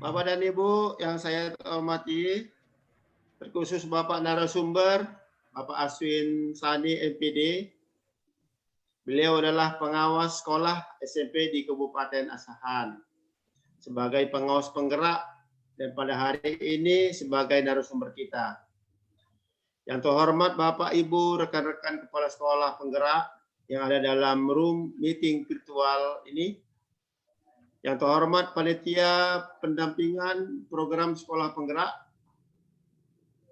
Bapak dan Ibu yang saya hormati, terkhusus Bapak narasumber, Bapak Aswin Sani MPD. Beliau adalah pengawas sekolah SMP di Kabupaten Asahan. Sebagai pengawas penggerak dan pada hari ini sebagai narasumber kita. Yang terhormat Bapak Ibu, rekan-rekan kepala sekolah penggerak yang ada dalam room meeting virtual ini. Yang terhormat panitia pendampingan program sekolah penggerak.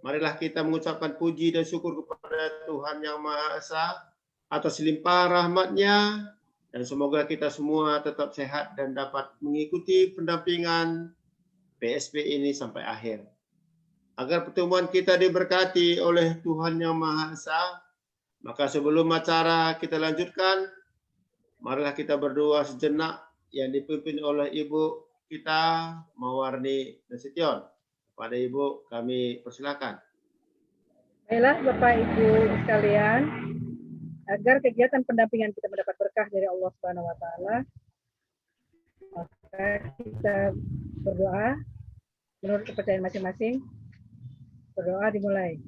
Marilah kita mengucapkan puji dan syukur kepada Tuhan Yang Maha Esa atas limpah rahmat-Nya, dan semoga kita semua tetap sehat dan dapat mengikuti pendampingan PSP ini sampai akhir. Agar pertemuan kita diberkati oleh Tuhan Yang Maha Esa, maka sebelum acara kita lanjutkan, marilah kita berdoa sejenak yang dipimpin oleh Ibu kita, Mawarni Nasution. Pada Ibu kami persilakan. Baiklah Bapak Ibu sekalian, agar kegiatan pendampingan kita mendapat berkah dari Allah Subhanahu wa taala, maka kita berdoa menurut kepercayaan masing-masing. Berdoa dimulai.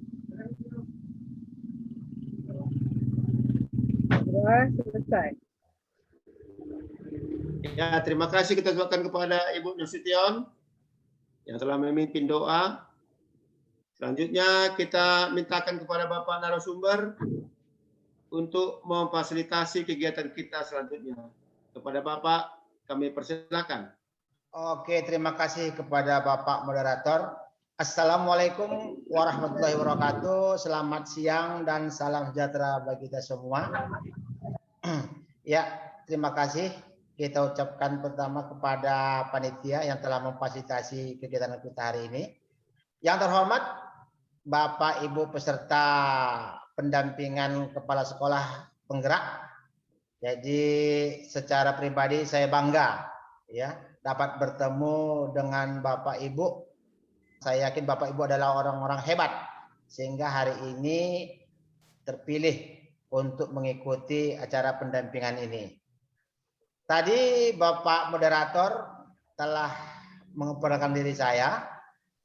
Berdoa selesai. Ya, terima kasih kita ucapkan kepada Ibu Nasution yang telah memimpin doa. Selanjutnya kita mintakan kepada Bapak narasumber untuk memfasilitasi kegiatan kita selanjutnya. Kepada Bapak kami persilakan. Oke, terima kasih kepada Bapak moderator. Assalamualaikum warahmatullahi wabarakatuh. Selamat siang dan salam sejahtera bagi kita semua. Ya, terima kasih kita ucapkan pertama kepada panitia yang telah memfasilitasi kegiatan kita hari ini. Yang terhormat Bapak Ibu peserta pendampingan kepala sekolah penggerak. Jadi secara pribadi saya bangga ya dapat bertemu dengan Bapak Ibu. Saya yakin Bapak Ibu adalah orang-orang hebat sehingga hari ini terpilih untuk mengikuti acara pendampingan ini. Tadi Bapak moderator telah memperkenalkan diri saya.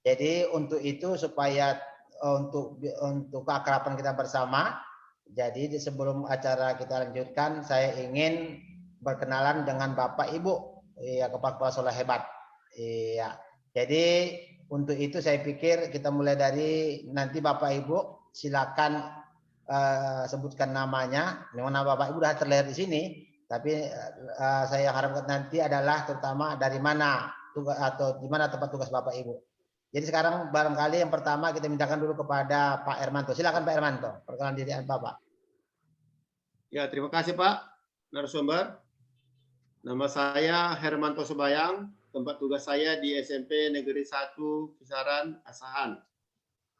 Jadi untuk itu supaya untuk keakraban kita bersama. Jadi sebelum acara kita lanjutkan, saya ingin berkenalan dengan Bapak Ibu, ya kepala sekolah hebat. Iya. Jadi untuk itu saya pikir kita mulai dari nanti Bapak Ibu silakan sebutkan namanya. Memang nama Bapak Ibu sudah terlihat di sini, tapi saya harapkan nanti adalah terutama dari mana tugas atau di mana tempat tugas Bapak Ibu. Jadi sekarang barangkali yang pertama kita mintakan dulu kepada Pak Hermanto. Silakan Pak Hermanto, perkenalan diri Bapak. Ya, terima kasih Pak narasumber. Nama saya Hermanto Subayang, tempat tugas saya di SMP Negeri 1 Kisaran Asahan.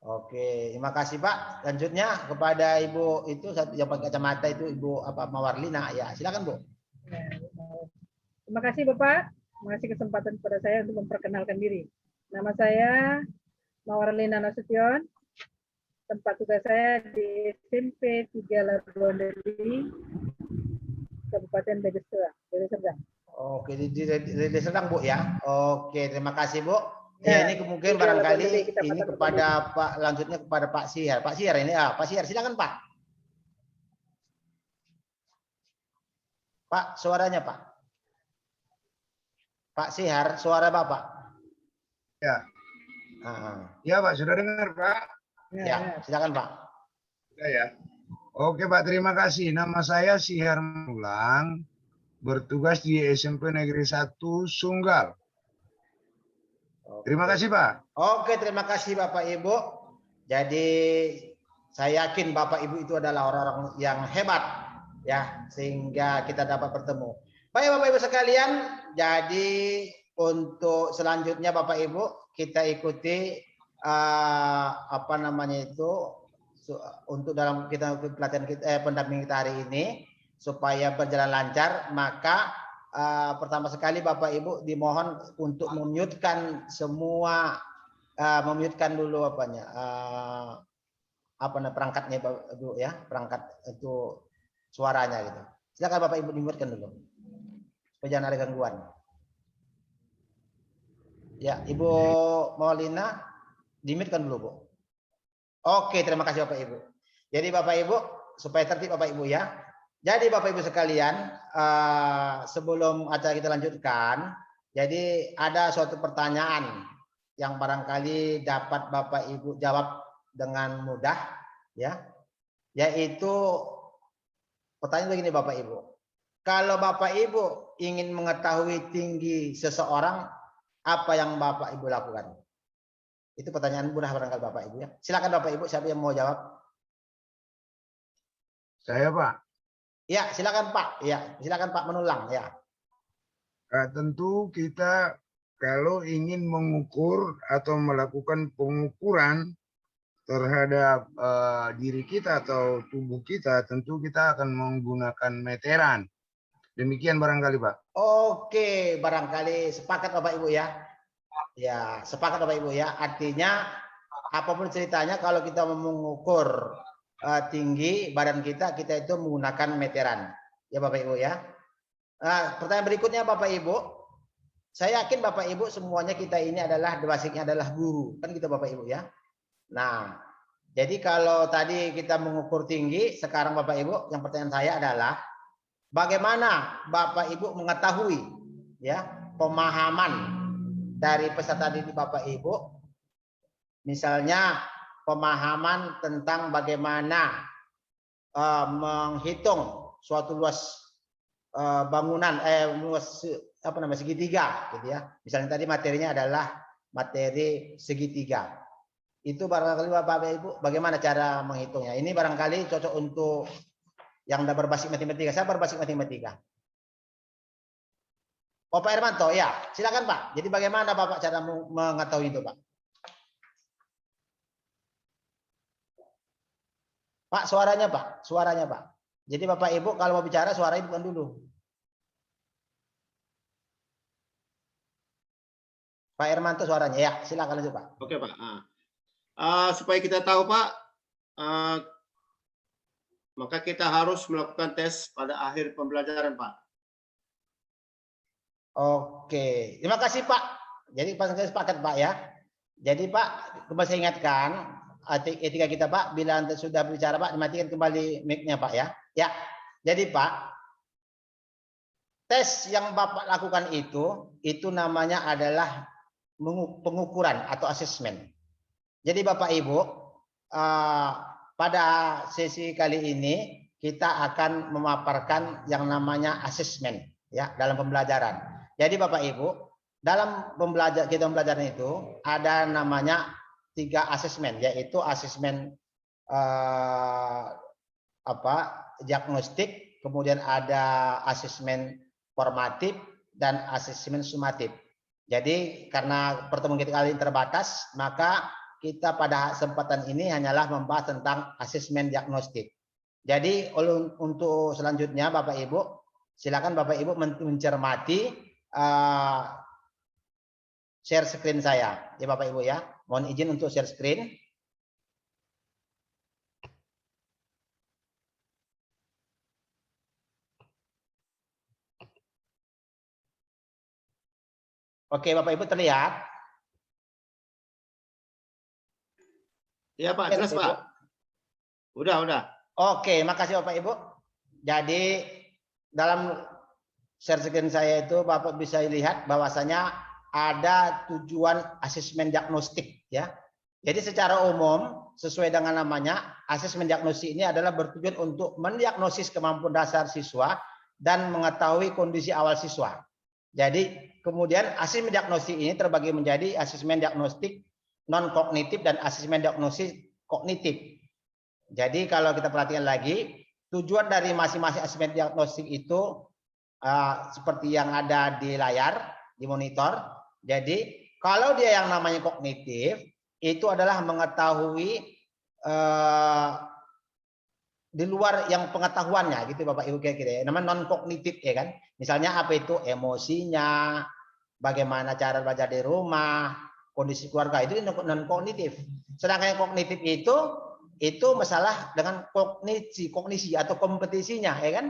Oke, terima kasih Pak. Lanjutnya kepada Ibu itu yang pakai kacamata itu Ibu Mawarlina ya. Silakan Bu. Terima kasih Bapak. Terima kasih kesempatan kepada saya untuk memperkenalkan diri. Nama saya Mawarlina Nasution. Tempat tugas saya di SMP 3 Labuan Deli, Kabupaten Deli Serdang. Oke, di Deli Serdang Bu ya. Oke, terima kasih Bu. Ya, ini mungkin barangkali ini kepada Pak, lanjutnya kepada Pak Sihar. Pak Sihar ini, Pak Sihar, silakan Pak. Pak, suaranya Pak. Pak Sihar, suara Bapak. Ya. Ya Pak, sudah dengar Pak? Ya, silakan Pak. Sudah ya. Oke Pak, terima kasih. Nama saya Sihar Mulang, bertugas di SMP Negeri 1 Sunggal. Terima kasih Pak. Oke, terima kasih Bapak Ibu. Jadi saya yakin Bapak Ibu itu adalah orang-orang yang hebat ya, sehingga kita dapat bertemu. Baik Bapak Ibu sekalian, jadi untuk selanjutnya Bapak Ibu kita ikuti apa namanya itu untuk dalam kita pelatihan pendamping kita hari ini supaya berjalan lancar, maka pertama sekali Bapak Ibu dimohon untuk memute-kan semua, memute-kan dulu perangkatnya Ibu ya, perangkat itu suaranya gitu. Silakan Bapak Ibu dimute-kan dulu supaya jangan ada gangguan. Ya, Ibu Maulina, di-mute kan dulu, Bu. Oke, terima kasih Bapak Ibu. Jadi Bapak Ibu, supaya tertib Bapak Ibu ya. Jadi Bapak Ibu sekalian, sebelum acara kita lanjutkan, jadi ada suatu pertanyaan yang barangkali dapat Bapak Ibu jawab dengan mudah, ya. Yaitu pertanyaan begini Bapak Ibu. Kalau Bapak Ibu ingin mengetahui tinggi seseorang, apa yang Bapak Ibu lakukan? Itu pertanyaan mudah barangkali Bapak Ibu ya. Silakan Bapak Ibu, siapa yang mau jawab? Saya, Pak. Ya, silakan Pak. Ya, silakan Pak menulang ya. Tentu kita kalau ingin mengukur atau melakukan pengukuran terhadap diri kita atau tubuh kita, tentu kita akan menggunakan meteran. Demikian barangkali, Pak. Oke, barangkali sepakat Bapak Ibu ya. Ya, sepakat Bapak Ibu ya. Artinya apapun ceritanya kalau kita mau mengukur tinggi badan kita, kita itu menggunakan meteran. Ya Bapak Ibu ya. Pertanyaan berikutnya Bapak Ibu. Saya yakin Bapak Ibu semuanya kita ini adalah basicnya adalah guru. Kan gitu Bapak Ibu ya. Nah, jadi kalau tadi kita mengukur tinggi, sekarang Bapak Ibu, yang pertanyaan saya adalah bagaimana Bapak Ibu mengetahui ya pemahaman dari peserta didik Bapak Ibu, misalnya pemahaman tentang bagaimana menghitung suatu luas bangunan, luas segitiga, gitu ya. Misalnya tadi materinya adalah materi segitiga. Itu barangkali Bapak Ibu, bagaimana cara menghitungnya? Ini barangkali cocok untuk yang udah berbasis matematika. Saya berbasis matematika. Oh Pak Hermanto, ya silakan Pak. Jadi bagaimana Bapak cara mengetahui itu Pak? Pak suaranya Pak, suaranya Pak. Jadi Bapak Ibu kalau mau bicara suaranya bukan dulu. Pak Hermanto suaranya, ya silakan lanjut Pak. Oke Pak. Supaya kita tahu Pak, maka kita harus melakukan tes pada akhir pembelajaran Pak. Oke, terima kasih Pak. Jadi pas saya sepakat Pak ya. Jadi Pak, kembali saya ingatkan etika kita Pak, bila Anda sudah bicara Pak, dimatikan kembali mic-nya Pak ya. Ya, jadi Pak, tes yang Bapak lakukan itu namanya adalah pengukuran atau asesmen. Jadi Bapak Ibu, pada sesi kali ini kita akan memaparkan yang namanya asesmen ya dalam pembelajaran. Jadi Bapak Ibu, dalam pembelajaran itu ada namanya 3 asesmen, yaitu asesmen diagnostik, kemudian ada asesmen formatif dan asesmen sumatif. Jadi karena pertemuan kita kali ini terbatas, maka kita pada kesempatan ini hanyalah membahas tentang asesmen diagnostik. Jadi untuk selanjutnya Bapak Ibu, silakan Bapak Ibu mencermati share screen saya. Ya Bapak Ibu ya, mohon izin untuk share screen. Oke Bapak Ibu terlihat? Iya Pak, jelas Pak. Udah. Oke, makasih Bapak Ibu. Jadi dalam share screen saya itu Bapak bisa lihat bahwasanya ada tujuan asesmen diagnostik ya. Jadi secara umum sesuai dengan namanya, asesmen diagnostik ini adalah bertujuan untuk mendiagnosis kemampuan dasar siswa dan mengetahui kondisi awal siswa. Jadi kemudian asesmen diagnostik ini terbagi menjadi asesmen diagnostik non kognitif dan asesmen diagnosis kognitif. Jadi kalau kita perhatikan lagi, tujuan dari masing-masing asesmen diagnostik itu seperti yang ada di layar, di monitor. Jadi kalau dia yang namanya kognitif, itu adalah mengetahui di luar yang pengetahuannya, gitu Bapak Ibu kira-kira. Namanya non kognitif ya kan. Misalnya apa itu emosinya, bagaimana cara belajar di rumah, kondisi keluarga, itu non kognitif. Sedangkan yang kognitif itu masalah dengan kognisi atau kompetisinya ya kan.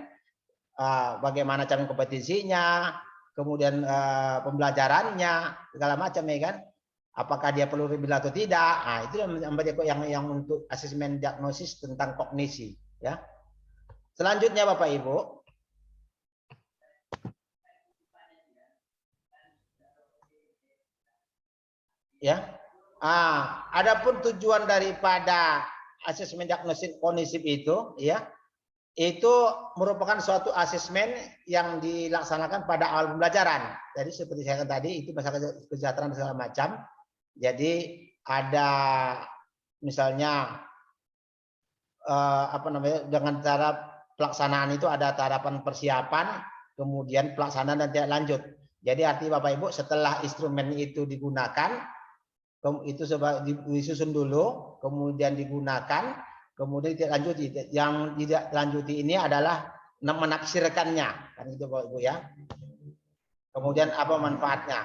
Bagaimana cara kompetisinya, kemudian pembelajarannya segala macam ya kan. Apakah dia perlu rebuild atau tidak? Nah, itu yang untuk asesmen diagnosis tentang kognisi ya. Selanjutnya Bapak Ibu, ya. Adapun tujuan daripada asesmen diagnosis kognitif itu ya, itu merupakan suatu asesmen yang dilaksanakan pada awal pembelajaran. Jadi seperti saya katakan tadi, itu masalah kesejahteraan segala macam. Jadi ada misalnya dengan cara pelaksanaan itu ada tahapan persiapan, kemudian pelaksanaan dan tidak lanjut. Jadi artinya Bapak Ibu setelah instrumen itu digunakan, itu disusun dulu, kemudian digunakan, kemudian tidak lanjuti. Yang tidak lanjuti ini adalah menafsirkannya, kan itu Bapak Ibu ya. Kemudian apa manfaatnya?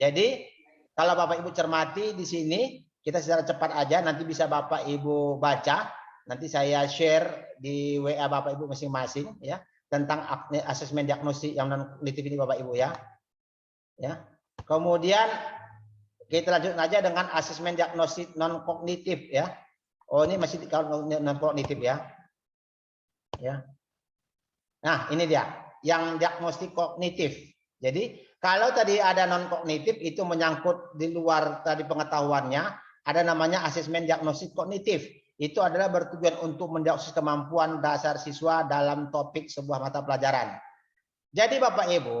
Jadi kalau Bapak Ibu cermati di sini, kita secara cepat aja nanti bisa Bapak Ibu baca. Nanti saya share di WA Bapak Ibu masing-masing ya tentang asesmen diagnosis yang non kognitif ini Bapak Ibu ya. Ya. Kemudian kita lanjut aja dengan asesmen diagnosis non kognitif ya. Oh ini masih non kognitif ya. Ya. Nah ini dia yang diagnostik kognitif. Jadi kalau tadi ada non kognitif itu menyangkut di luar tadi pengetahuannya, ada namanya asesmen diagnosis kognitif. Itu adalah bertujuan untuk mendiagnosis kemampuan dasar siswa dalam topik sebuah mata pelajaran. Jadi Bapak Ibu,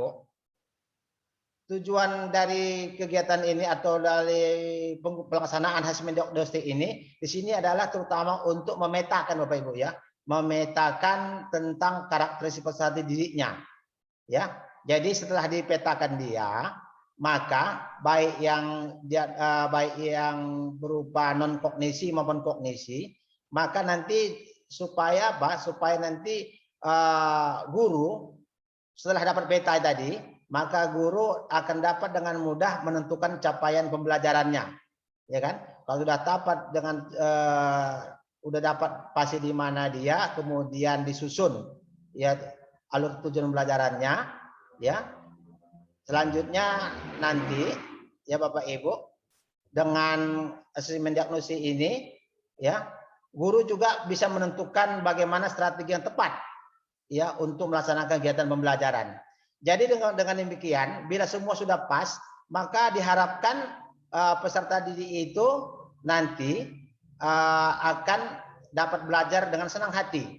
tujuan dari kegiatan ini atau dari pelaksanaan asesmen diagnostik ini di sini adalah terutama untuk memetakan Bapak Ibu ya, memetakan tentang karakteristik personality dirinya. Ya. Jadi setelah dipetakan dia, maka baik yang berupa non kognisi maupun kognisi, maka nanti supaya nanti guru setelah dapat peta tadi, maka guru akan dapat dengan mudah menentukan capaian pembelajarannya, ya kan? Kalau sudah dapat dapat pasti di mana dia, kemudian disusun ya alur tujuan pembelajarannya. Ya, selanjutnya nanti ya Bapak Ibu dengan asesmen diagnosis ini ya guru juga bisa menentukan bagaimana strategi yang tepat ya untuk melaksanakan kegiatan pembelajaran. Jadi dengan demikian bila semua sudah pas maka diharapkan peserta didik itu nanti akan dapat belajar dengan senang hati.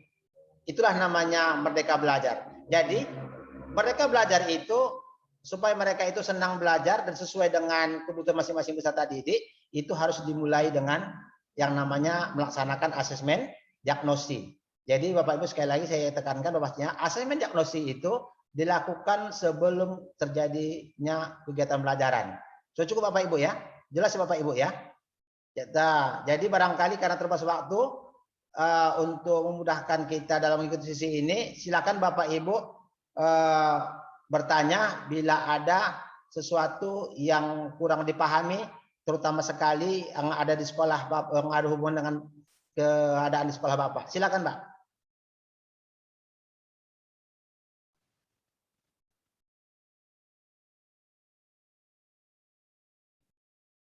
Itulah namanya merdeka belajar. Jadi mereka belajar itu supaya mereka itu senang belajar dan sesuai dengan kebutuhan masing-masing peserta didik, itu harus dimulai dengan yang namanya melaksanakan asesmen diagnosis. Jadi Bapak Ibu sekali lagi saya tekankan bahwasanya asesmen diagnosis itu dilakukan sebelum terjadinya kegiatan pelajaran. So, cukup Bapak Ibu ya? Jelas Bapak Ibu ya? Jadi barangkali karena terbatas waktu untuk memudahkan kita dalam mengikuti sesi ini, silakan Bapak Ibu bertanya bila ada sesuatu yang kurang dipahami, terutama sekali yang ada di sekolah Bapak, yang ada hubungan dengan keadaan di sekolah Bapak. Silakan, Pak.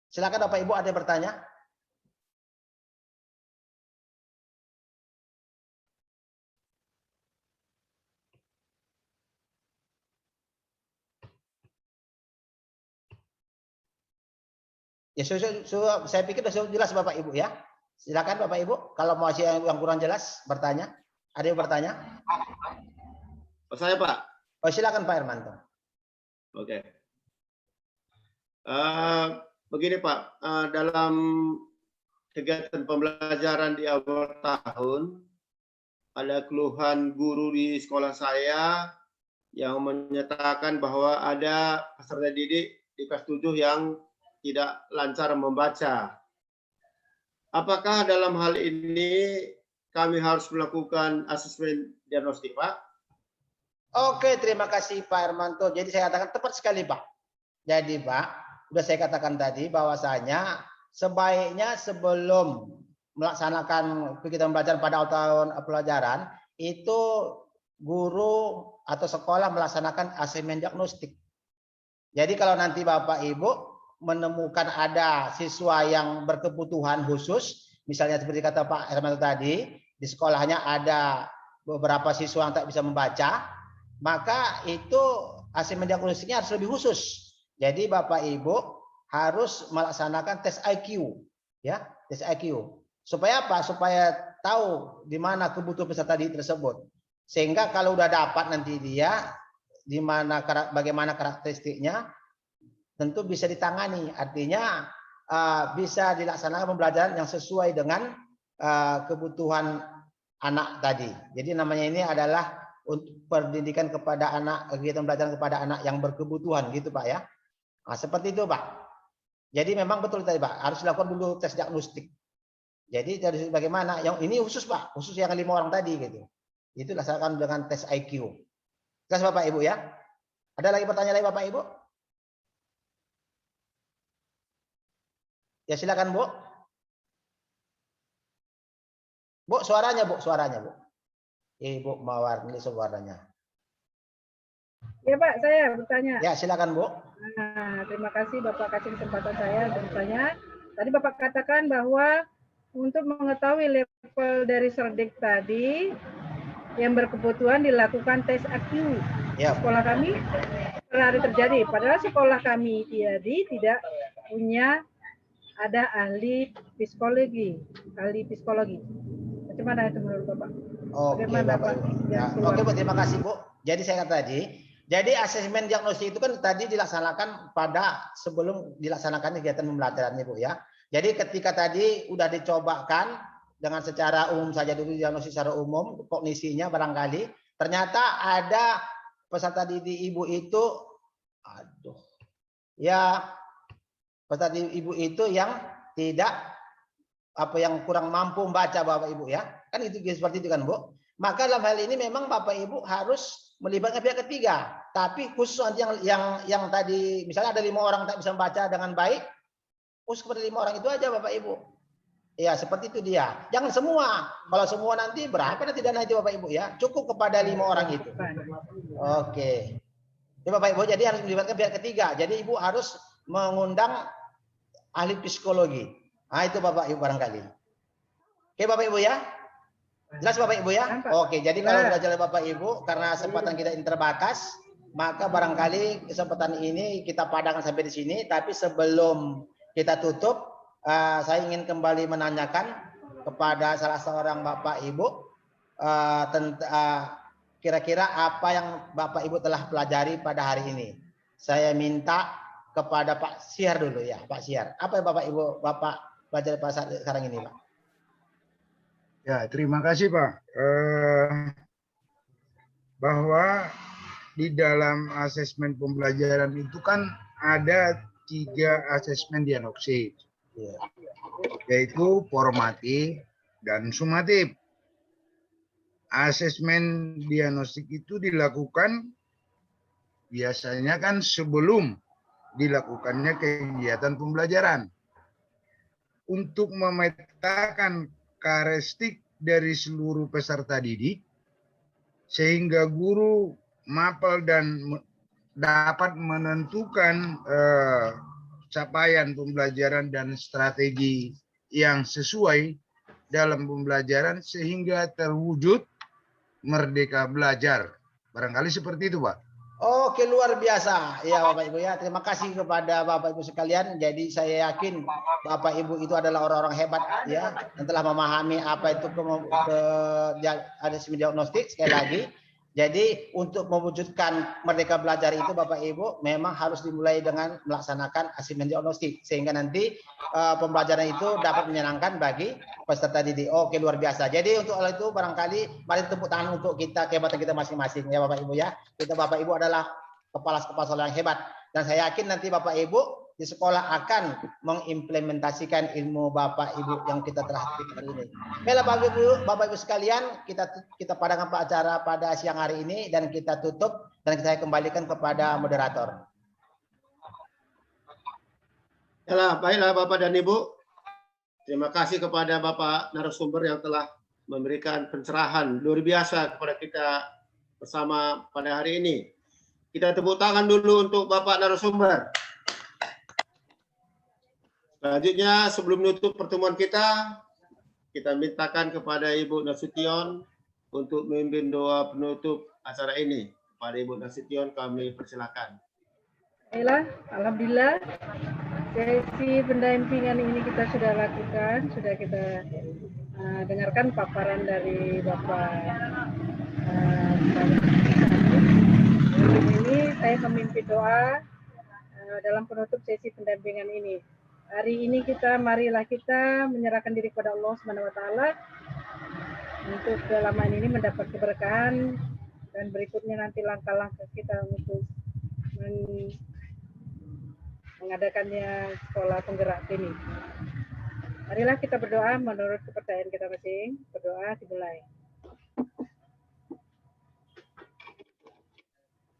Silakan Bapak Ibu, ada yang bertanya? Ya, saya pikir sudah jelas Bapak Ibu ya. Silakan Bapak Ibu, kalau masih yang kurang jelas bertanya. Ada yang bertanya? Oh, saya Pak. Oh, silakan Pak Hermanto. Oke. Begini Pak, dalam kegiatan pembelajaran di awal tahun ada keluhan guru di sekolah saya yang menyatakan bahwa ada peserta didik di kelas 7 yang tidak lancar membaca. Apakah dalam hal ini kami harus melakukan asesmen diagnostik, Pak? Oke, terima kasih Pak Hermanto. Jadi saya katakan tepat sekali, Pak. Jadi, Pak, sudah saya katakan tadi bahwasanya sebaiknya sebelum melaksanakan kegiatan belajar pada tahun pelajaran itu guru atau sekolah melaksanakan asesmen diagnostik. Jadi kalau nanti Bapak Ibu menemukan ada siswa yang berkebutuhan khusus, misalnya seperti kata Pak Hermanto tadi, di sekolahnya ada beberapa siswa yang tak bisa membaca, maka itu asesmen diagnostiknya harus lebih khusus. Jadi Bapak Ibu harus melaksanakan tes IQ, ya, tes IQ. Supaya apa? Supaya tahu di mana kebutuhan peserta didik tersebut. Sehingga kalau udah dapat nanti dia di mana bagaimana karakteristiknya, tentu bisa ditangani. Artinya bisa dilaksanakan pembelajaran yang sesuai dengan kebutuhan anak tadi. Jadi namanya ini adalah untuk pendidikan kepada anak, kegiatan pembelajaran kepada anak yang berkebutuhan, gitu Pak ya. Nah, seperti itu Pak. Jadi memang betul tadi Pak, harus dilakukan dulu tes diagnostik. Jadi dari bagaimana? Yang ini khusus Pak, khusus yang 5 orang tadi gitu. Itu dilaksanakan dengan tes IQ. Jelas Bapak Ibu ya. Ada lagi pertanyaan lain Bapak Ibu? Ya silakan Bu. Bu, suaranya Bu, suaranya Bu. Ibu mewarnai suaranya. Ya Pak, saya bertanya. Ya silakan Bu. Nah, terima kasih Bapak kasih kesempatan saya untuk bertanya. Tadi Bapak katakan bahwa untuk mengetahui level dari cerdik tadi yang berkebutuhan dilakukan tes IQ. Ya. Sekolah kami pernah terjadi, padahal sekolah kami tidak punya ada ahli psikologi. Bagaimana itu menurut Bapak? Oke, Bapak. Ya. Oke Bu, terima kasih Bu. Jadi saya kata tadi, jadi asesmen diagnosis itu kan tadi dilaksanakan pada sebelum dilaksanakan kegiatan pembelajarannya Bu ya. Jadi ketika tadi udah dicobakan dengan secara umum saja dulu diagnosis secara umum, kognisinya barangkali ternyata ada peserta didik Ibu itu, ya peserta didik Ibu itu yang tidak yang kurang mampu membaca Bapak Ibu ya. Kan itu seperti itu kan Bu. Maka dalam hal ini memang Bapak Ibu harus melibatkan pihak ketiga. Tapi khusus yang tadi misalnya ada 5 orang tak bisa membaca dengan baik, khusus kepada 5 orang itu aja Bapak Ibu. Ya seperti itu dia. Jangan semua. Kalau semua nanti berapa nanti dana itu Bapak Ibu ya. Cukup kepada 5 orang itu. Oke. Ya Bapak Ibu jadi harus melibatkan pihak ketiga. Jadi Ibu harus mengundang ahli psikologi. Nah itu Bapak Ibu barangkali. Oke Bapak Ibu ya. Jelas Bapak Ibu ya. Oke jadi kalau sudah jelas Bapak Ibu karena kesempatan kita ini terbatas, maka barangkali kesempatan ini kita padamkan sampai di sini. Tapi sebelum kita tutup, saya ingin kembali menanyakan kepada salah seorang Bapak Ibu kira-kira apa yang Bapak Ibu telah pelajari pada hari ini. Saya minta kepada Pak Syihar dulu ya, Pak Syihar. Apa yang Bapak Ibu pelajari pada saat sekarang ini Pak? Ya, terima kasih Pak. Bahwa di dalam asesmen pembelajaran itu kan ada 3 asesmen diagnostik, yaitu formatif dan sumatif. Asesmen diagnostik itu dilakukan biasanya kan sebelum dilakukannya kegiatan pembelajaran untuk memetakan karakteristik dari seluruh peserta didik sehingga guru mapel dan dapat menentukan capaian pembelajaran dan strategi yang sesuai dalam pembelajaran sehingga terwujud merdeka belajar. Barangkali seperti itu, Pak. Oke, luar biasa. Ya, Bapak Ibu ya. Terima kasih kepada Bapak Ibu sekalian. Jadi saya yakin Bapak Ibu itu adalah orang-orang hebat ya, yang telah memahami apa itu asesmen diagnostik sekali lagi. Jadi untuk mewujudkan merdeka belajar itu Bapak Ibu memang harus dimulai dengan melaksanakan asesmen diagnostik sehingga nanti pembelajaran itu dapat menyenangkan bagi peserta didik. Oke, luar biasa. Jadi untuk hal itu barangkali mari tepuk tangan untuk kita kehebatan kita masing-masing ya Bapak Ibu ya. Kita Bapak Ibu adalah kepala-kepala sekolah yang hebat dan saya yakin nanti Bapak Ibu di sekolah akan mengimplementasikan ilmu Bapak Ibu yang kita telah hari ini. Baiklah Bapak Ibu sekalian, kita padamkan acara pada siang hari ini dan kita tutup dan saya kembalikan kepada moderator. Baiklah Bapak dan Ibu. Terima kasih kepada Bapak narasumber yang telah memberikan pencerahan luar biasa kepada kita bersama pada hari ini. Kita tepuk tangan dulu untuk Bapak narasumber. Selanjutnya, sebelum menutup pertemuan kita mintakan kepada Ibu Nasution untuk memimpin doa penutup acara ini. Kepada Ibu Nasution kami persilakan. Baiklah, alhamdulillah sesi pendampingan ini kita sudah lakukan, sudah kita dengarkan paparan dari Bapak. Ini saya memimpin doa dalam penutup sesi pendampingan ini. Hari ini marilah kita menyerahkan diri kepada Allah Subhanahu wa taala untuk selama ini mendapat keberkahan, dan berikutnya nanti langkah-langkah kita untuk mengadakannya sekolah penggerak ini. Marilah kita berdoa menurut kepercayaan kita masing. Berdoa dimulai.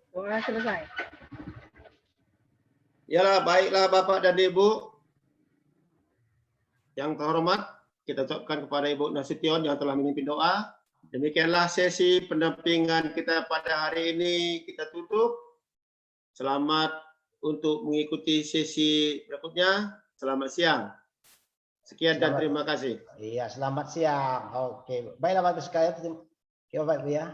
Doa selesai. Yalah, baiklah Bapak dan Ibu yang terhormat, kita ucapkan kepada Ibu Nasution yang telah memimpin doa. Demikianlah sesi pendampingan kita pada hari ini kita tutup. Selamat untuk mengikuti sesi berikutnya. Selamat siang. Sekian dan terima kasih. Iya, selamat siang. Oke. Baiklah Bapak sekalian. Terima kasih Bapak Ibu ya.